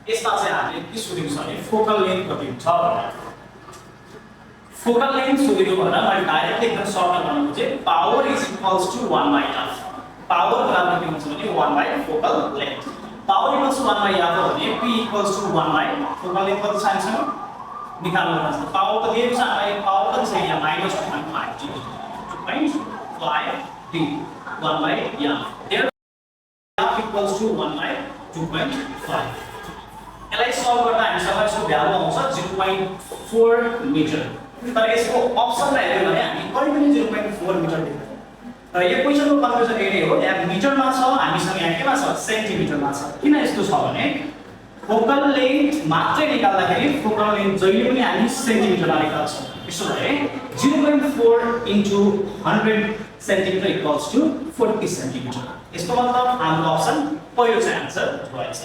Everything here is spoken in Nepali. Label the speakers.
Speaker 1: यसमा चाहिँ हामीले के सोधेको छ भने फोकल लेन्थ कति हुन्छ भनेर फोकल लेन्थ सोधेको भन्दा मैले डाइरेक्टली एकदम सर्टमा भन्नु चाहिँ power is equals to 1 by f power बराबर के हुन्छ भने 1 by focal length power equals to 1 by f हो भने p equals to 1 by focal length कति चाहिन्छ निकाल्नु पर्छ पावर त दिएको छ हामीलाई पावर कति छ यहाँ -2.5 d 1 by f there f equals to 1 by 2.5 यसलाई सल्भ गर्दा हामीसँग यसको भ्यालु आउँछ 0.4 मिटर तर यसको अप्सनमा हेर्यो भने हामी कहिले पनि 0.4 मिटर देख्दैनौँ र यो क्वेशनको कन्फ्युजन यही हो यहाँ मिटरमा छ हामीसँग यहाँ केमा छ सेन्टिमिटरमा छ किन यस्तो छ भने फोकल लेन्थ मात्रै निकाल्दाखेरि फोकल लेन्थ जहिले पनि हामी सेन्टिमिटरमा निकाल्छौँ यसो भए 0.4 into 100 centimetre equals to 40 centimetre यसको मतलब हाम्रो अप्सन पहिलो चाहिँ आन्सर भएछ